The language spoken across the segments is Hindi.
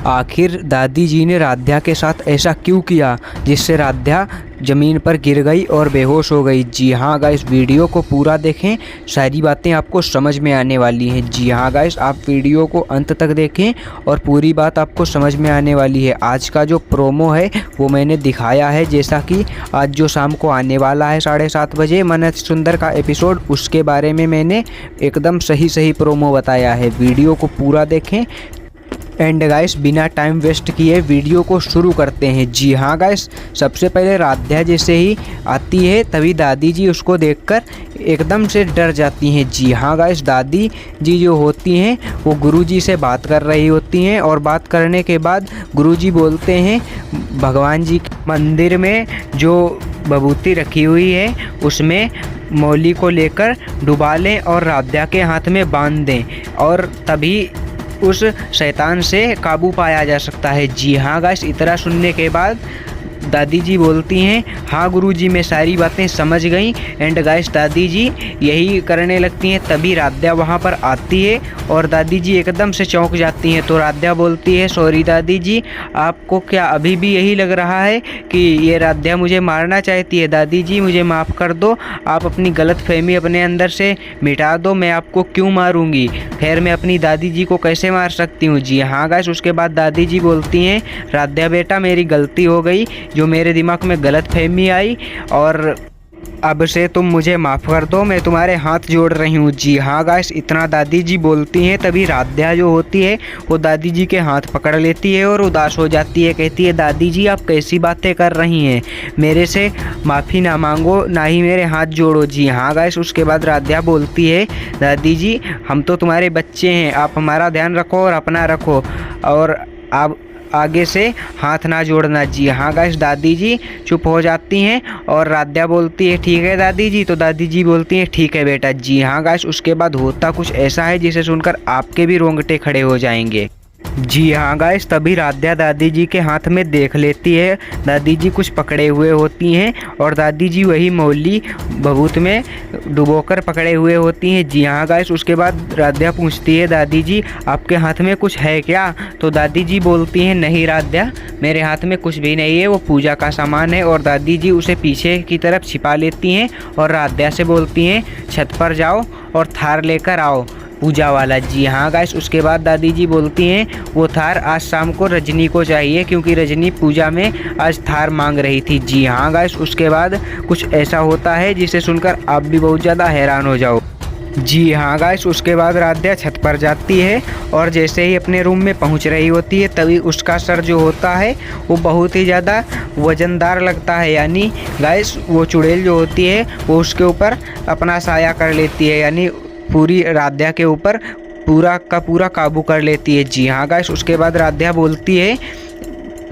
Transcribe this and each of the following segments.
आखिर दादी जी ने राध्या के साथ ऐसा क्यों किया जिससे राध्या ज़मीन पर गिर गई और बेहोश हो गई। जी हाँ गाइस, वीडियो को पूरा देखें, सारी बातें आपको समझ में आने वाली हैं। जी हाँ गाइस, आप वीडियो को अंत तक देखें और पूरी बात आपको समझ में आने वाली है। आज का जो प्रोमो है वो मैंने दिखाया है, जैसा कि आज जो शाम को आने वाला है 7:30 बजे मन अति सुंदर का एपिसोड, उसके बारे में मैंने एकदम सही प्रोमो बताया है। वीडियो को पूरा देखें एंड गाइस, बिना टाइम वेस्ट किए वीडियो को शुरू करते हैं। जी हाँ गाइस, सबसे पहले राध्या जैसे ही आती है तभी दादी जी उसको देखकर एकदम से डर जाती हैं। जी हाँ गाइस, दादी जी जो होती हैं वो गुरुजी से बात कर रही होती हैं और बात करने के बाद गुरुजी बोलते हैं भगवान जी के मंदिर में जो विभूति रखी हुई है उसमें मौली को लेकर डुबा लें और राध्या के हाथ में बांध दें और तभी उस शैतान से काबू पाया जा सकता है। जी हाँ गाइस, इतना सुनने के बाद दादी जी बोलती हैं हाँ गुरुजी, मैं सारी बातें समझ गई। एंड गाइस, दादी जी यही करने लगती हैं तभी राध्या वहाँ पर आती है और दादी जी एकदम से चौंक जाती हैं। तो राध्या बोलती है सॉरी दादी जी, आपको क्या अभी भी यही लग रहा है कि ये राध्या मुझे मारना चाहती है? दादी जी मुझे माफ़ कर दो, आप अपनी गलतफहमी अपने अंदर से मिटा दो, मैं आपको क्यों मारूंगी? खैर मैं अपनी दादी जी को कैसे मार सकती हूँ? जी हाँ गाइस, उसके बाद दादी जी बोलती हैं राध्या बेटा, मेरी गलती हो गई, जो मेरे दिमाग में गलतफहमी आई और अब से तुम मुझे माफ़ कर दो, मैं तुम्हारे हाथ जोड़ रही हूँ। जी हाँ गाइस, इतना दादी जी बोलती हैं तभी राध्या जो होती है वो दादी जी के हाथ पकड़ लेती है और उदास हो जाती है। कहती है दादी जी आप कैसी बातें कर रही हैं, मेरे से माफ़ी ना मांगो ना ही मेरे हाथ जोड़ो। जी हाँ गाइस, उसके बाद राध्या बोलती है दादी जी हम तो तुम्हारे बच्चे हैं, आप हमारा ध्यान रखो और अपना रखो और आप आगे से हाथ ना जोड़ना। जी हाँ गाइस, दादी जी चुप हो जाती हैं और राध्या बोलती है ठीक है दादी जी, तो दादी जी बोलती हैं ठीक है बेटा। जी हाँ गाइस, उसके बाद होता कुछ ऐसा है जिसे सुनकर आपके भी रोंगटे खड़े हो जाएंगे। जी हाँ गाइस, तभी राध्या दादी जी के हाथ में देख लेती है दादी जी कुछ पकड़े हुए होती हैं और दादी जी वही मौली भभूत में डुबोकर पकड़े हुए होती हैं। जी हाँ गाइस, उसके बाद राध्या पूछती है दादी जी आपके हाथ में कुछ है क्या? तो दादी जी बोलती हैं नहीं राध्या, मेरे हाथ में कुछ भी नहीं है, वो पूजा का सामान है। और दादी जी उसे पीछे की तरफ छिपा लेती हैं और राध्या से बोलती हैं छत पर जाओ और थार लेकर आओ पूजा वाला। जी हाँ गाइस, उसके बाद दादी जी बोलती हैं वो थार आज शाम को रजनी को चाहिए क्योंकि रजनी पूजा में आज थार मांग रही थी। जी हाँ गाइस, उसके बाद कुछ ऐसा होता है जिसे सुनकर आप भी बहुत ज़्यादा हैरान हो जाओ। जी हाँ गाइस, उसके बाद राध्या छत पर जाती है और जैसे ही अपने रूम में पहुंच रही होती है तभी उसका सर जो होता है वो बहुत ही ज़्यादा वजनदार लगता है, यानी गाइस वो चुड़ैल जो होती है वो उसके ऊपर अपना साया कर लेती है, यानी पूरी राध्या के ऊपर पूरा का पूरा काबू कर लेती है। जी हाँ गाइस, उसके बाद राध्या बोलती है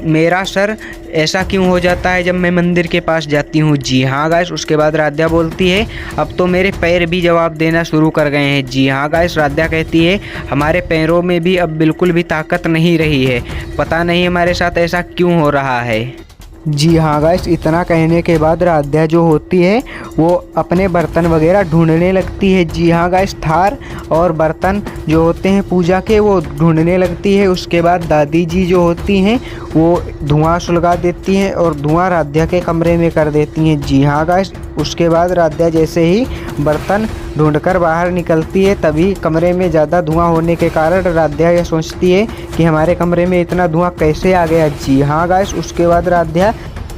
मेरा सर ऐसा क्यों हो जाता है जब मैं मंदिर के पास जाती हूँ? जी हाँ गाइस, उसके बाद राध्या बोलती है अब तो मेरे पैर भी जवाब देना शुरू कर गए हैं। जी हाँ गाइस, राध्या कहती है हमारे पैरों में भी अब बिल्कुल भी ताकत नहीं रही है, पता नहीं हमारे साथ ऐसा क्यों हो रहा है। जी हाँ गाइस, इतना कहने के बाद राध्या जो होती है वो अपने बर्तन वगैरह ढूंढने लगती है। जी हाँ गाइस, थार और बर्तन जो होते हैं पूजा के वो ढूंढने लगती है। उसके बाद दादी जी जो होती हैं वो धुआं सुलगा देती हैं और धुआं राध्या के कमरे में कर देती हैं। जी हाँ गाइस, उसके बाद राध्या जैसे ही बर्तन ढूंढकर बाहर निकलती है तभी कमरे में ज़्यादा धुआं होने के कारण राध्या यह सोचती है कि हमारे कमरे में इतना धुआं कैसे आ गया। जी हाँ गाइस, उसके बाद राध्या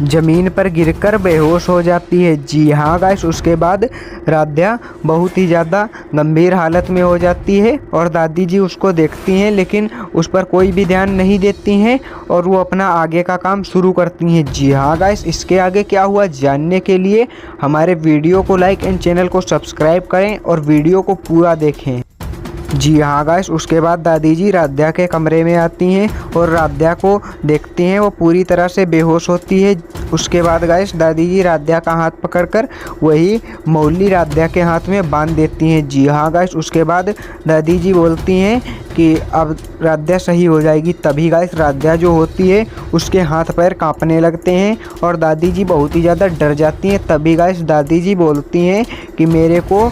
ज़मीन पर गिरकर बेहोश हो जाती है। जी हाँ गाइस, उसके बाद राध्या बहुत ही ज़्यादा गंभीर हालत में हो जाती है और दादी जी उसको देखती हैं लेकिन उस पर कोई भी ध्यान नहीं देती हैं और वो अपना आगे का काम शुरू करती हैं। जी हाँ गाइस, इसके आगे क्या हुआ जानने के लिए हमारे वीडियो को लाइक एंड चैनल को सब्सक्राइब करें और वीडियो को पूरा देखें। जी हाँ गाइस, उसके बाद दादी जी राध्या के कमरे में आती हैं और राध्या को देखती हैं वो पूरी तरह से बेहोश होती है। उसके बाद गाइस दादी जी राध्या का हाथ पकड़कर वही मौली राध्या के हाथ में बांध देती हैं। जी हाँ गाइस, उसके बाद दादी जी बोलती हैं कि अब राध्या सही हो जाएगी। तभी गाइस राध्या जो होती है उसके हाथ पैर कांपने लगते हैं और दादी जी बहुत ही ज़्यादा डर जाती हैं। तभी गाइस दादी जी बोलती हैं कि मेरे को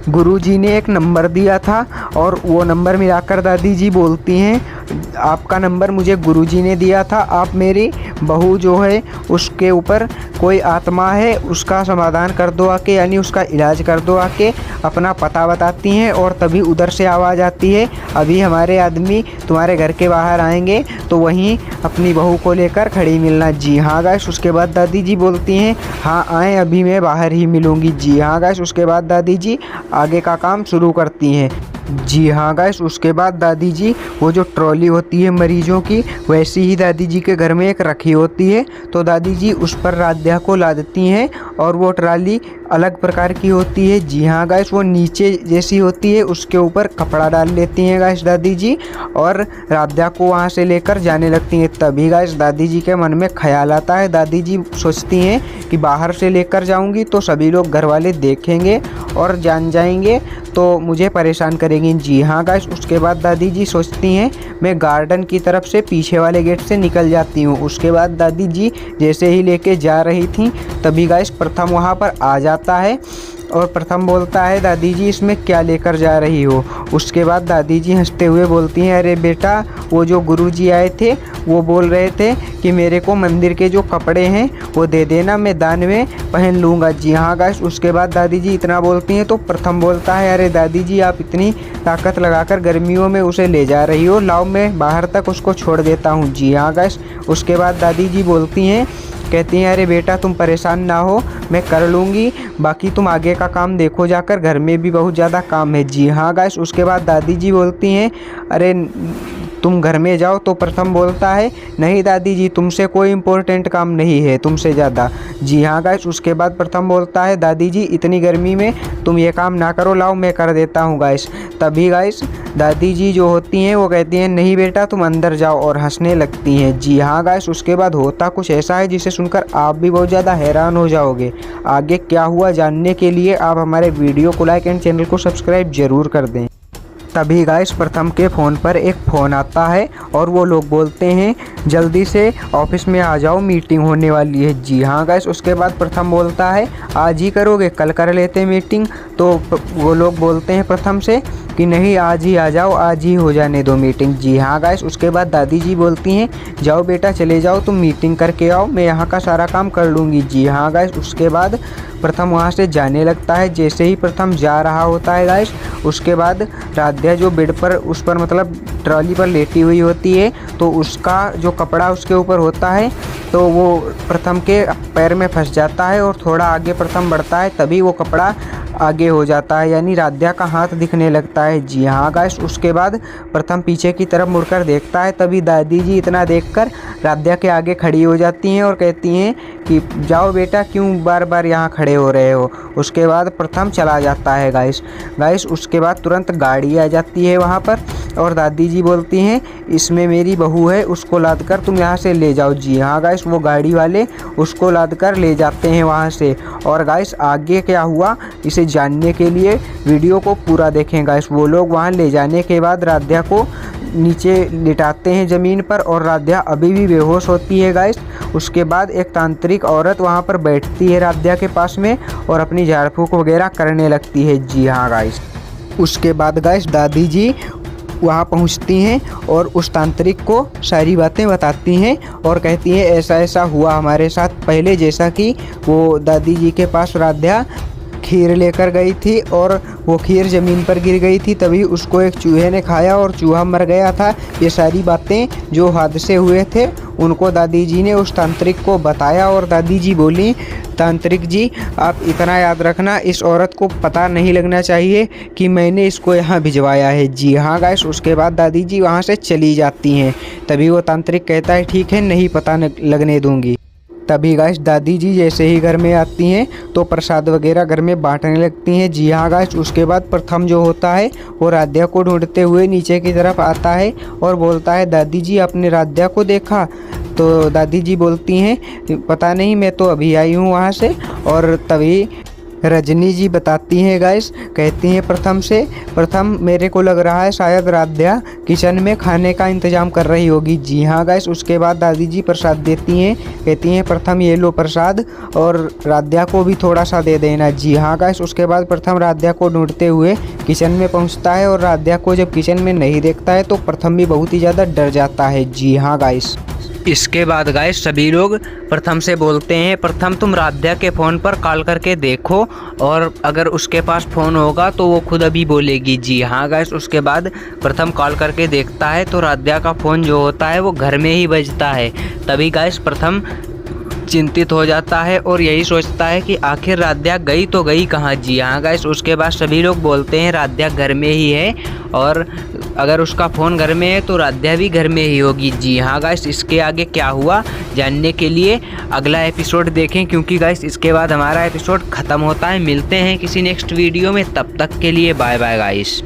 गुरुजी ने एक नंबर दिया था और वो नंबर मिलाकर दादी जी बोलती हैं, आपका नंबर मुझे गुरुजी ने दिया था, आप मेरी बहू जो है उसके ऊपर कोई आत्मा है उसका समाधान कर दो आके, यानी उसका इलाज कर दो आके। अपना पता बताती हैं और तभी उधर से आवाज़ आती है, अभी हमारे आदमी तुम्हारे घर के बाहर आएंगे तो वहीं अपनी बहू को लेकर खड़ी मिलना। जी हाँ गाइस, उसके बाद दादी जी बोलती हैं, हाँ आए, अभी मैं बाहर ही मिलूँगी। जी हाँ गाइस, उसके बाद दादी जी आगे का काम शुरू करती हैं। जी हाँ गाइस, उसके बाद दादी जी वो जो ट्रॉली होती है मरीजों की, वैसी ही दादी जी के घर में एक रखी होती है, तो दादी जी उस पर राध्या को लादती हैं और वो ट्रॉली अलग प्रकार की होती है। जी हाँ गाइस, वो नीचे जैसी होती है, उसके ऊपर कपड़ा डाल लेती हैं गाइस दादी जी और राध्या को वहाँ से लेकर जाने लगती हैं। तभी गाइस दादी जी के मन में ख्याल आता है, दादी जी सोचती हैं कि बाहर से लेकर जाऊँगी तो सभी लोग घर वाले देखेंगे और जान जाएंगे तो मुझे परेशान करेंगी। जी हाँ गाइस, उसके बाद दादी जी सोचती हैं मैं गार्डन की तरफ से पीछे वाले गेट से निकल जाती हूँ। उसके बाद दादी जी जैसे ही लेके जा रही थी तभी गाइस प्रथम वहाँ पर आ जाता है और प्रथम बोलता है, दादी जी इसमें क्या लेकर जा रही हो। उसके बाद दादी जी हंसते हुए बोलती हैं, अरे बेटा, वो जो गुरुजी आए थे वो बोल रहे थे कि मेरे को मंदिर के जो कपड़े हैं वो दे देना, मैं दान में पहन लूँगा। जी हाँ गाइस, उसके बाद दादी जी इतना बोलती हैं तो प्रथम बोलता है, अरे दादी जी आप इतनी ताकत लगाकर गर्मियों में उसे ले जा रही हो, लाओ मैं बाहर तक उसको छोड़ देता हूँ। जी हाँ गाइस, उसके बाद दादी जी बोलती हैं, कहती हैं, अरे बेटा तुम परेशान ना हो, मैं कर लूँगी, बाकी तुम आगे का काम देखो जाकर, घर में भी बहुत ज़्यादा काम है। जी हाँ गाइस, उसके बाद दादी जी बोलती हैं, अरे तुम घर में जाओ, तो प्रथम बोलता है, नहीं दादी जी तुमसे कोई इम्पोर्टेंट काम नहीं है तुमसे ज़्यादा। जी हाँ गाइस, उसके बाद प्रथम बोलता है, दादी जी इतनी गर्मी में तुम ये काम ना करो, लाओ मैं कर देता हूँ गाइस। तभी गाइस दादी जी जो होती हैं वो कहती हैं, नहीं बेटा तुम अंदर जाओ, और हंसने लगती हैं। जी हाँ गाइस, उसके बाद होता कुछ ऐसा है जिसे सुनकर आप भी बहुत ज़्यादा हैरान हो जाओगे। आगे क्या हुआ जानने के लिए आप हमारे वीडियो को लाइक एंड चैनल को सब्सक्राइब जरूर कर दें। तभी गाइस प्रथम के फ़ोन पर एक फ़ोन आता है और वो लोग बोलते हैं, जल्दी से ऑफिस में आ जाओ, मीटिंग होने वाली है। जी हाँ गाइस, उसके बाद प्रथम बोलता है, आज ही करोगे, कल कर लेते हैं मीटिंग। तो वो लोग बोलते हैं प्रथम से कि नहीं आज ही आ जाओ, आज ही हो जाने दो मीटिंग। जी हाँ गाइस, उसके बाद दादी जी बोलती हैं, जाओ बेटा चले जाओ, तुम मीटिंग करके आओ, मैं यहाँ का सारा काम कर लूँगी। जी हाँ गाइस, उसके बाद प्रथम वहाँ से जाने लगता है। जैसे ही प्रथम जा रहा होता है गाइस, उसके बाद राध्या जो बेड पर उस पर मतलब ट्रॉली पर लेटी हुई होती है, तो उसका जो कपड़ा उसके ऊपर होता है तो वो प्रथम के पैर में फंस जाता है और थोड़ा आगे प्रथम बढ़ता है, तभी वो कपड़ा आगे हो जाता है, यानी राध्या का हाथ दिखने लगता है। जी हाँ गाइस, उसके बाद प्रथम पीछे की तरफ मुड़कर देखता है, तभी दादी जी इतना देखकर राध्या के आगे खड़ी हो जाती हैं और कहती हैं कि जाओ बेटा, क्यों बार बार यहाँ खड़े हो रहे हो। उसके बाद प्रथम चला जाता है गाइस। उसके बाद तुरंत गाड़ी आ जाती है वहाँ पर और दादी जी बोलती हैं, इसमें मेरी बहू है, उसको लाद कर तुम यहाँ से ले जाओ। जी हाँ गाइस, वो गाड़ी वाले उसको लाद कर ले जाते हैं वहाँ से। और गाइस आगे क्या हुआ इसे जानने के लिए वीडियो को पूरा देखें गाइस। वो लोग वहाँ ले जाने के बाद राध्या को नीचे लिटाते हैं ज़मीन पर और राध्या अभी भी बेहोश होती है गाइस। उसके बाद एक तांत्रिक औरत वहाँ पर बैठती है राध्या के पास में और अपनी झाड़ फूँक वगैरह करने लगती है। जी हाँ गाइस, उसके बाद गाइस दादी जी वहाँ पहुँचती हैं और उस तांत्रिक को सारी बातें बताती हैं और कहती हैं, ऐसा ऐसा हुआ हमारे साथ पहले, जैसा कि वो दादी जी के पास राध्या खीर लेकर गई थी और वो खीर ज़मीन पर गिर गई थी, तभी उसको एक चूहे ने खाया और चूहा मर गया था। ये सारी बातें जो हादसे हुए थे उनको दादी जी ने उस तांत्रिक को बताया और दादी जी बोली, तांत्रिक जी आप इतना याद रखना, इस औरत को पता नहीं लगना चाहिए कि मैंने इसको यहाँ भिजवाया है। जी हाँ गाइस, उसके बाद दादी जी वहाँ से चली जाती हैं। तभी वो तांत्रिक कहता है, ठीक है, नहीं पता लगने दूँगी। तभी गाइस दादी जी जैसे ही घर में आती हैं तो प्रसाद वगैरह घर में बांटने लगती हैं। जी हाँ गाइस, उसके बाद प्रथम जो होता है वो राध्या को ढूंढते हुए नीचे की तरफ आता है और बोलता है, दादी जी आपने राध्या को देखा? तो दादी जी बोलती हैं, पता नहीं, मैं तो अभी आई हूँ वहाँ से। और तभी रजनी जी बताती हैं गाइस, कहती हैं प्रथम मेरे को लग रहा है शायद राध्या किचन में खाने का इंतजाम कर रही होगी। जी हाँ गाइस। उसके बाद दादी जी प्रसाद देती हैं, कहती हैं प्रथम ये लो प्रसाद और राध्या को भी थोड़ा सा दे देना। जी हाँ गाइस। उसके बाद प्रथम राध्या को ढूंढते हुए किचन में पहुंचता है और राध्या को जब किचन में नहीं देखता है तो प्रथम भी बहुत ही ज़्यादा डर जाता है। जी हाँ गाइस। इसके बाद गाइस सभी लोग प्रथम से बोलते हैं, प्रथम तुम राध्या के फ़ोन पर कॉल करके देखो और अगर उसके पास फ़ोन होगा तो वो खुद अभी बोलेगी। जी हाँ गाइस। उसके बाद प्रथम कॉल करके देखता है तो राध्या का फ़ोन जो होता है वो घर में ही बजता है। तभी गाइस प्रथम चिंतित हो जाता है और यही सोचता है कि आखिर राध्या गई तो गई कहाँ। जी हाँ गाइस। उसके बाद सभी लोग बोलते हैं राध्या घर में ही है और अगर उसका फ़ोन घर में है तो राध्या भी घर में ही होगी। जी हाँ गाइस। इसके आगे क्या हुआ जानने के लिए अगला एपिसोड देखें, क्योंकि गाइस इसके बाद हमारा एपिसोड ख़त्म होता है। मिलते हैं किसी नेक्स्ट वीडियो में, तब तक के लिए बाय बाय गाइस।